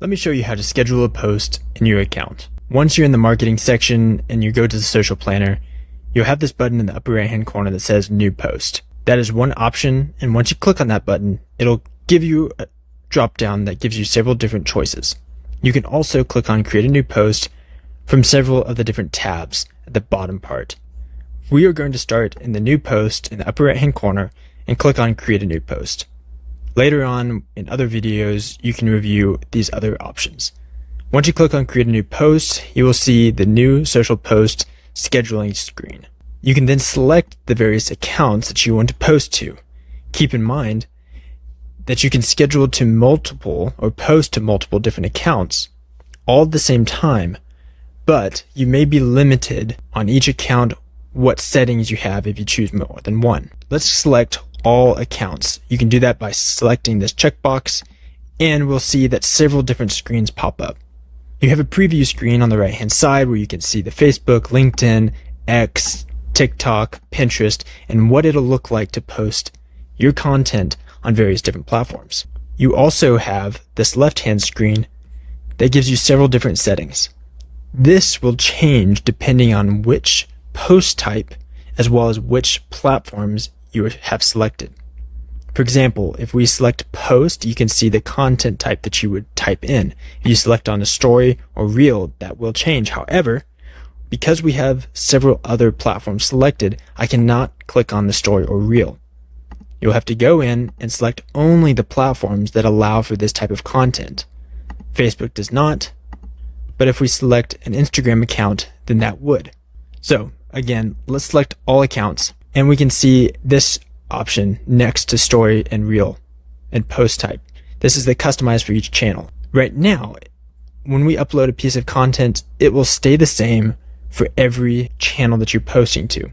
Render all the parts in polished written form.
Let me show you how to schedule a post in your account. Once you're in the marketing section and you go to the social planner, you'll have this button in the upper right hand corner that says new post. That is one option, and once you click on that button, it'll give you a drop down that gives you several different choices. You can also click on create a new post from several of the different tabs at the bottom part. We are going to start in the new post in the upper right hand corner and click on create a new post. Later on in other videos, you can review these other options. Once you click on create a new post, you will see the new social post scheduling screen. You can then select the various accounts that you want to post to. Keep in mind that you can schedule to multiple or post to multiple different accounts all at the same time, but you may be limited on each account what settings you have if you choose more than one. Let's select all accounts. You can do that by selecting this checkbox, and we'll see that several different screens pop up. You have a preview screen on the right hand side where you can see the Facebook, LinkedIn, X, TikTok, Pinterest, and what it'll look like to post your content on various different platforms. You also have this left hand screen that gives you several different settings. This will change depending on which post type as well as which platforms you have selected. For example, if we select post, you can see the content type that you would type in. If you select on a story or reel, that will change. However, because we have several other platforms selected, I cannot click on the story or reel. You'll have to go in and select only the platforms that allow for this type of content. Facebook does not, but if we select an Instagram account, then that would. So again, let's select all accounts, and we can see this option next to story and reel and post type. This is the customized for each channel. Right now, when we upload a piece of content, it will stay the same for every channel that you're posting to.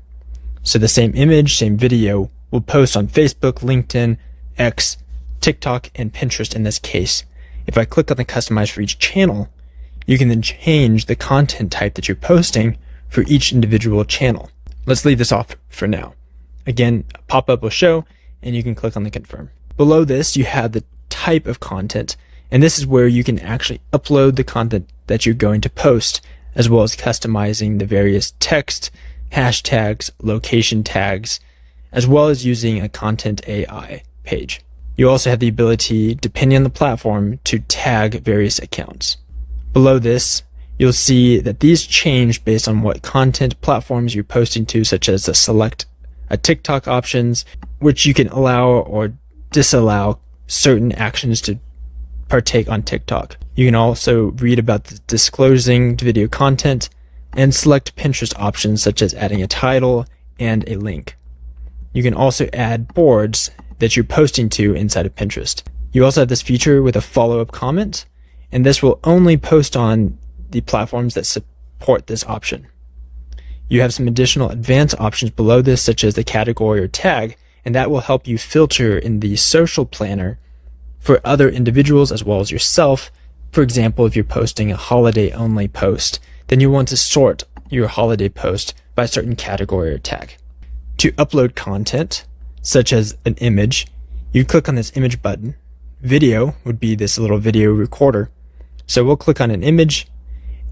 So the same image, same video will post on Facebook, LinkedIn, X, TikTok, and Pinterest in this case. If I click on the customize for each channel, you can then change the content type that you're posting for each individual channel. Let's leave this off for now. Again, a pop-up will show, and you can click on the confirm. Below this, you have the type of content, and this is where you can actually upload the content that you're going to post, as well as customizing the various text, hashtags, location tags, as well as using a content AI page. You also have the ability, depending on the platform, to tag various accounts. Below this, you'll see that these change based on what content platforms you're posting to, such as the select a TikTok options, which you can allow or disallow certain actions to partake on TikTok. You can also read about the disclosing video content and select Pinterest options such as adding a title and a link. You can also add boards that you're posting to inside of Pinterest. You also have this feature with a follow-up comment, and this will only post on the platforms that support this option. You have some additional advanced options below this, such as the category or tag, and that will help you filter in the social planner for other individuals as well as yourself. For example, if you're posting a holiday only post, then you want to sort your holiday post by a certain category or tag. To upload content, such as an image, you click on this image button. Video would be this little video recorder. So we'll click on an image,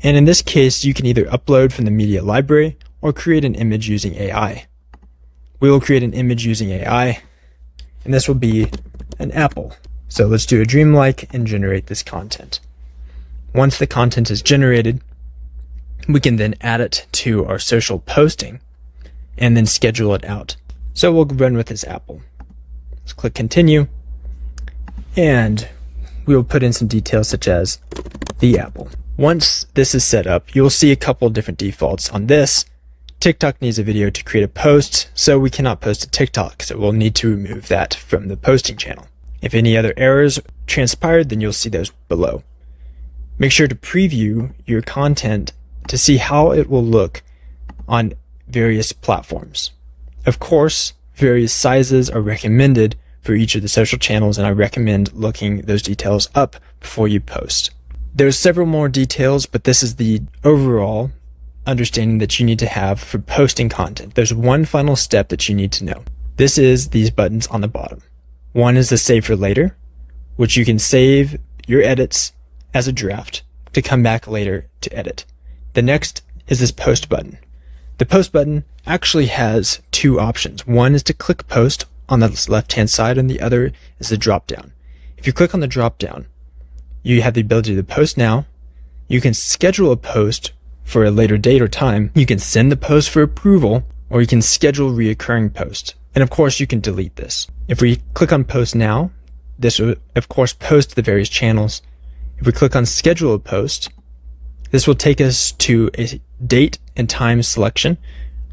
and in this case, you can either upload from the media library or create an image using AI. We will create an image using AI, and this will be an apple. So let's do a dreamlike and generate this content. Once the content is generated, we can then add it to our social posting and then schedule it out. So we'll run with this apple. Let's click continue, and we will put in some details such as the apple. Once this is set up, you'll see a couple different defaults on this. TikTok needs a video to create a post, so we cannot post to TikTok, so we'll need to remove that from the posting channel. If any other errors transpired, then you'll see those below. Make sure to preview your content to see how it will look on various platforms. Of course, various sizes are recommended for each of the social channels, and I recommend looking those details up before you post. There's several more details, but this is the overall understanding that you need to have for posting content. There's one final step that you need to know. This is these buttons on the bottom. One is the save for later, which you can save your edits as a draft to come back later to edit. The next is this post button. The post button actually has two options. One is to click post on the left-hand side, and the other is the drop down. If you click on the drop down, you have the ability to post now. You can schedule a post for a later date or time. You can send the post for approval, or you can schedule reoccurring posts. And of course, you can delete this. If we click on post now, this will of course post to the various channels. If we click on schedule a post, this will take us to a date and time selection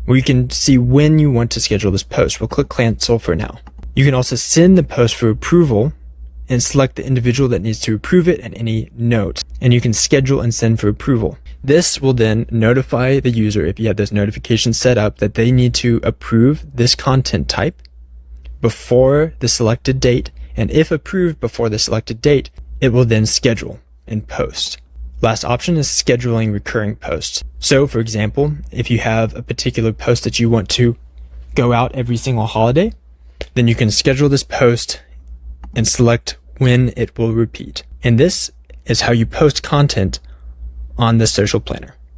where you can see when you want to schedule this post. We'll click cancel for now. You can also send the post for approval and select the individual that needs to approve it and any notes. And you can schedule and send for approval. This will then notify the user, if you have those notifications set up, that they need to approve this content type before the selected date. And if approved before the selected date, it will then schedule and post. Last option is scheduling recurring posts. So for example, if you have a particular post that you want to go out every single holiday, then you can schedule this post and select when it will repeat. And this is how you post content on the social planner.